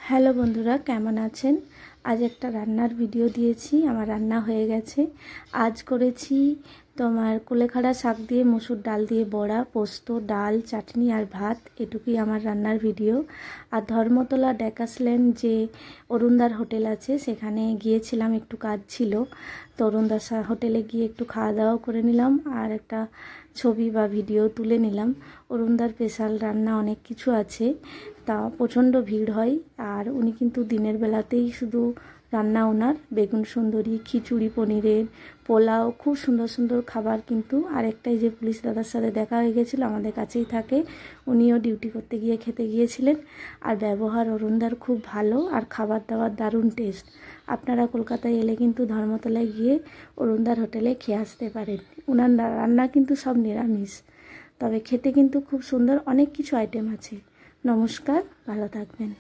Hello বন্ধুরা, কেমন আছেন? আজ একটা রান্নার ভিডিও দিয়েছি। আমার রান্না হয়ে গেছে। আজ করেছি তোমার কুলেখাড়া শাক দিয়ে মসুর ডাল দিয়ে বড়া, পোস্ত, ডাল, চাটনি আর ভাত। এটুকুই আমার রান্নার ভিডিও। আর ধর্মতলা ডেকাসল্যান্ড যে অরুণদার হোটেল আছে সেখানে গিয়েছিলাম, একটু কাজ ছিল। তো অরুণদার হোটেলে গিয়ে একটু খাওয়া দাওয়া করে নিলাম আর একটা ছবি বা ভিডিও তুলে নিলাম। অরুণদার স্পেশাল রান্না অনেক কিছু আছে, তা প্রচণ্ড ভিড় হয়। আর উনি কিন্তু দিনের বেলাতেই শুধু রান্না, ওনার বেগুন সুন্দরী, খিচুড়ি, পনিরের পোলাও, খুব সুন্দর সুন্দর খাবার। কিন্তু আরেকটাই যে পুলিশ দাদার সাথে দেখা হয়ে গেছিলো, আমাদের কাছেই থাকে, উনিও ডিউটি করতে গিয়ে খেতে গিয়েছিলেন। আর ব্যবহার অরুণদার খুব ভালো, আর খাবার দাবার দারুণ টেস্ট। আপনারা কলকাতায় এলে কিন্তু ধর্মতলায় গিয়ে অরুণদার হোটেলে খেয়ে আসতে পারেন। ওনার রান্না কিন্তু সব নিরামিষ, তবে খেতে কিন্তু খুব সুন্দর, অনেক কিছু আইটেম আছে। নমস্কার, ভালো থাকবেন।